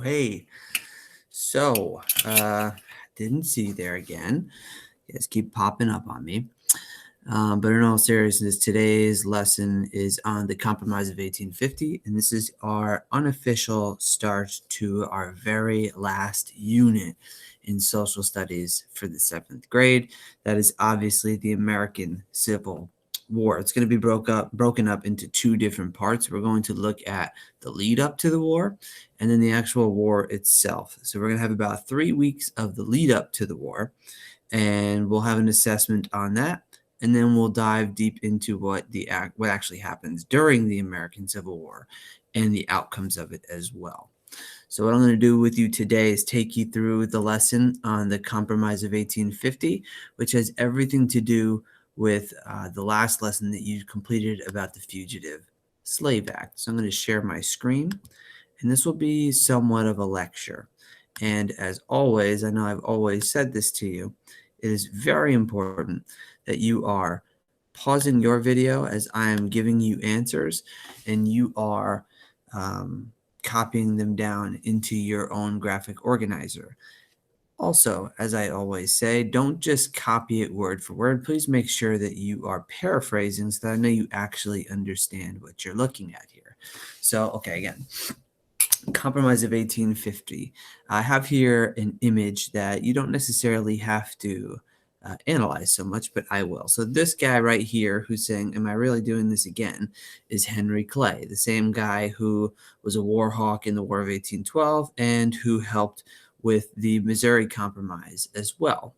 Hey. Didn't see you there again. You guys keep popping up on me. But in all seriousness, today's lesson is on the Compromise of 1850, and this is our unofficial start to our very last unit in social studies for the 7th grade. That is obviously the American Civil War. It's going to be broken up into two different parts. We're going to look at the lead up to the war and then the actual war itself. So we're going to have about 3 weeks of the lead up to the war, and we'll have an assessment on that. And then we'll dive deep into what actually happens during the American Civil War and the outcomes of it as well. So what I'm going to do with you today is take you through the lesson on the Compromise of 1850, which has everything to do with the last lesson that you completed about the Fugitive Slave Act. So I'm going to share my screen, and this will be somewhat of a lecture. And as always, I know I've always said this to you, it is very important that you are pausing your video as I am giving you answers, and you are copying them down into your own graphic organizer. Also, as I always say, don't just copy it word for word. Please make sure that you are paraphrasing so that I know you actually understand what you're looking at here. So, okay, again. Compromise of 1850. I have here an image that you don't necessarily have to analyze so much, but I will. So this guy right here who's saying, am I really doing this again, is Henry Clay, the same guy who was a war hawk in the War of 1812 and who helped with the Missouri Compromise as well.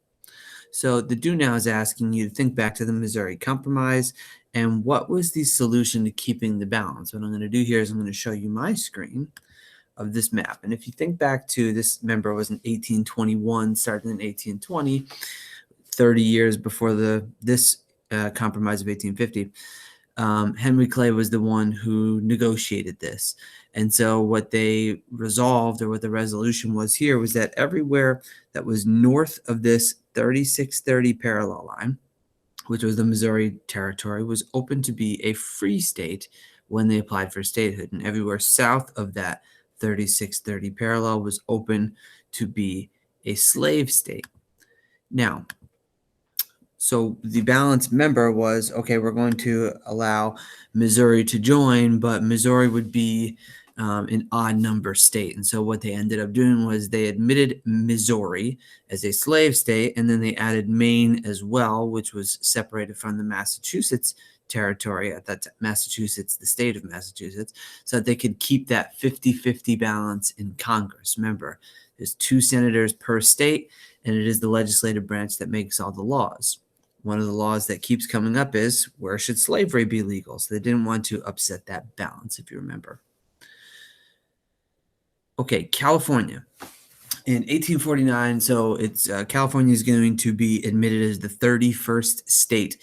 So the do now is asking you to think back to the Missouri Compromise and what was the solution to keeping the balance. What I'm going to do here is I'm going to show you my screen of this map. And if you think back to this, remember, it was in 1821, started in 1820, 30 years before this Compromise of 1850. Henry Clay was the one who negotiated this. And so what they resolved, or what the resolution was here, was that everywhere that was north of this 3630 parallel line, which was the Missouri Territory, was open to be a free state when they applied for statehood. And everywhere south of that 3630 parallel was open to be a slave state. Now, so the balance member was, okay, we're going to allow Missouri to join, but Missouri would be an odd number state. And so what they ended up doing was they admitted Missouri as a slave state, and then they added Maine as well, which was separated from the Massachusetts territory at that Massachusetts, the state of Massachusetts, so that they could keep that 50-50 balance in Congress. Remember, there's 2 senators per state, and it is the legislative branch that makes all the laws. One of the laws that keeps coming up is, where should slavery be legal? So they didn't want to upset that balance, if you remember. Okay, California. In 1849, so it's California is going to be admitted as the 31st state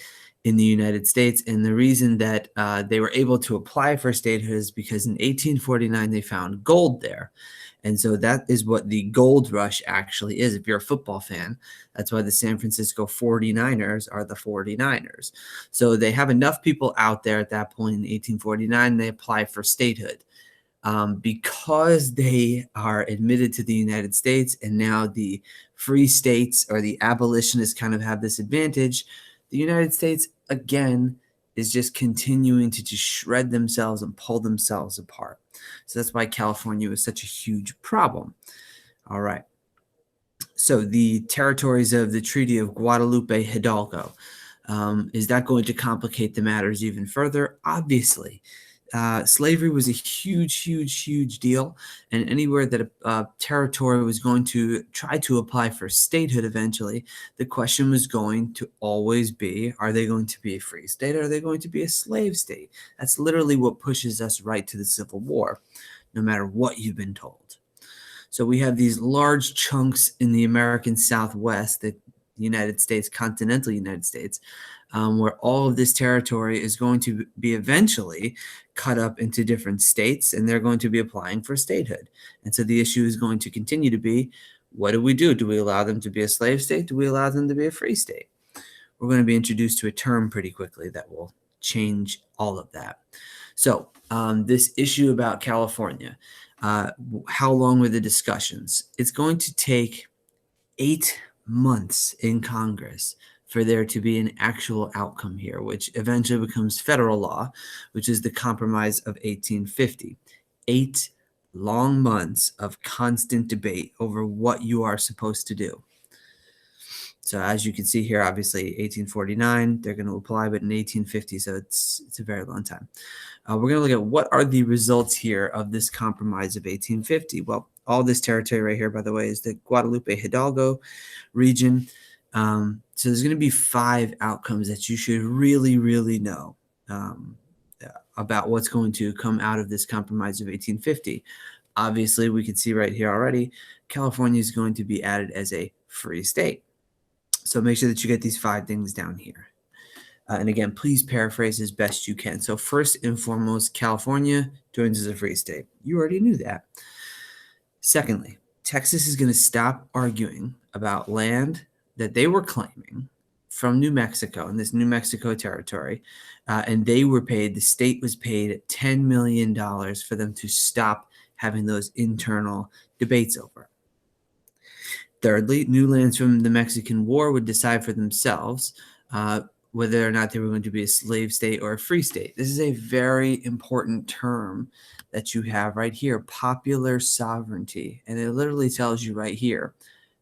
in the United States. And the reason that they were able to apply for statehood is because in 1849 they found gold there. And so that is what the gold rush actually is. If you're a football fan, that's why the San Francisco 49ers are the 49ers. So they have enough people out there at that point in 1849, they apply for statehood. Because they are admitted to the United States, and now the free states or the abolitionists kind of have this advantage, the United States, again, is just continuing to just shred themselves and pull themselves apart. So that's why California was such a huge problem. All right. So the territories of the Treaty of Guadalupe Hidalgo, is that going to complicate the matters even further? Obviously. Slavery was a huge deal, and anywhere that a territory was going to try to apply for statehood eventually, the question was going to always be, are they going to be a free state or are they going to be a slave state? That's literally what pushes us right to the Civil War, no matter what you've been told. So we have these large chunks in the American Southwest, the United States, continental United States, where all of this territory is going to be eventually cut up into different states, and they're going to be applying for statehood. And so the issue is going to continue to be, what do we do? Do we allow them to be a slave state? Do we allow them to be a free state? We're going to be introduced to a term pretty quickly that will change all of that. So this issue about California, How long were the discussions? It's going to take 8 months in Congress for there to be an actual outcome here, which eventually becomes federal law, which is the Compromise of 1850. 8 long months of constant debate over what you are supposed to do. So as you can see here, obviously 1849, they're going to apply, but in 1850, so it's a very long time. We're going to look at what are the results here of this Compromise of 1850. Well, all this territory right here, by the way, is the Guadalupe Hidalgo region. So there's going to be 5 outcomes that you should really, really know about what's going to come out of this Compromise of 1850. Obviously, we can see right here already, California is going to be added as a free state. So make sure that you get these 5 things down here. And again, please paraphrase as best you can. So first and foremost, California joins as a free state. You already knew that. Secondly, Texas is going to stop arguing about land that they were claiming from New Mexico in this New Mexico territory. And they were paid, the state was paid $10 million for them to stop having those internal debates over. Thirdly, new lands from the Mexican War would decide for themselves whether or not they were going to be a slave state or a free state. This is a very important term that you have right here, popular sovereignty. And it literally tells you right here,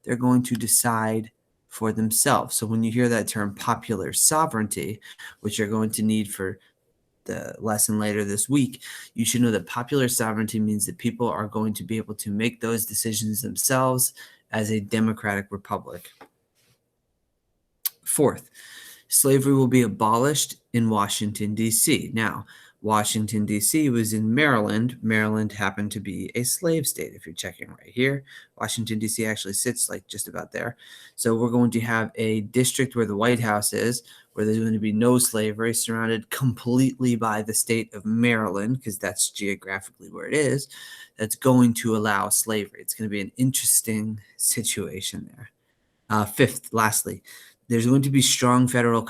they're going to decide for themselves. So when you hear that term popular sovereignty, which you're going to need for the lesson later this week, you should know that popular sovereignty means that people are going to be able to make those decisions themselves as a democratic republic. Fourth, slavery will be abolished in Washington, D.C. Now, Washington, D.C. was in Maryland. Maryland happened to be a slave state, if you're checking right here. Washington, D.C. actually sits like just about there. So we're going to have a district where the White House is, where there's going to be no slavery, surrounded completely by the state of Maryland, because that's geographically where it is, that's going to allow slavery. It's going to be an interesting situation there. Fifth, lastly, there's going to be strong federal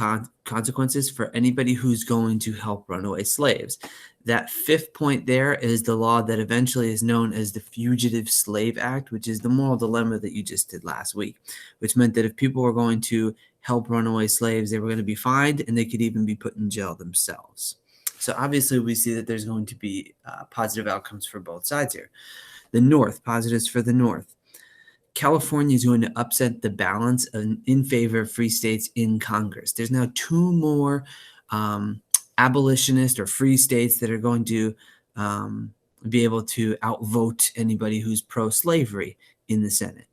consequences for anybody who's going to help runaway slaves. That 5th point there is the law that eventually is known as the Fugitive Slave Act, which is the moral dilemma that you just did last week, which meant that if people were going to help runaway slaves, they were going to be fined and they could even be put in jail themselves. So obviously we see that there's going to be positive outcomes for both sides here. The North, positives for the North. California is going to upset the balance in favor of free states in Congress. There's now 2 more abolitionist or free states that are going to be able to outvote anybody who's pro-slavery in the Senate.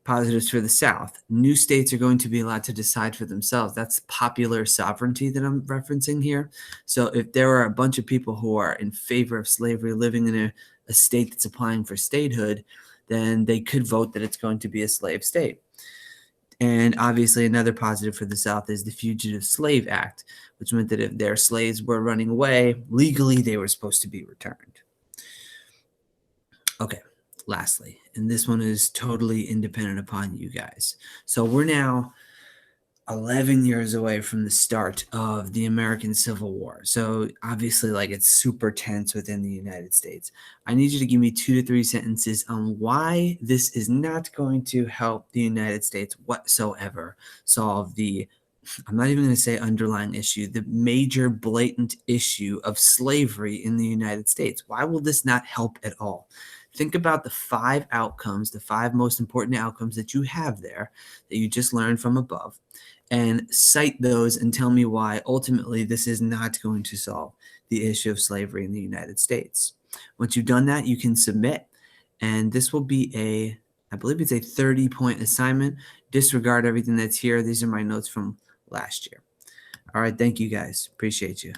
Positives for the South. New states are going to be allowed to decide for themselves. That's popular sovereignty that I'm referencing here. So if there are a bunch of people who are in favor of slavery living in a state that's applying for statehood, then they could vote that it's going to be a slave state. And obviously another positive for the South is the Fugitive Slave Act, which meant that if their slaves were running away, legally they were supposed to be returned. Okay, lastly, and this one is totally independent upon you guys. So we're now 11 years away from the start of the American Civil War. So obviously, like, it's super tense within the United States. I need you to give me 2 to 3 sentences on why this is not going to help the United States whatsoever solve the, I'm not even going to say underlying issue, the major blatant issue of slavery in the United States. Why will this not help at all? Think about the 5 outcomes, the 5 most important outcomes that you have there that you just learned from above, and cite those and tell me why ultimately this is not going to solve the issue of slavery in the United States. Once you've done that, you can submit, and this will be I believe it's a 30-point assignment. Disregard everything that's here. These are my notes from last year. All right, thank you guys. Appreciate you.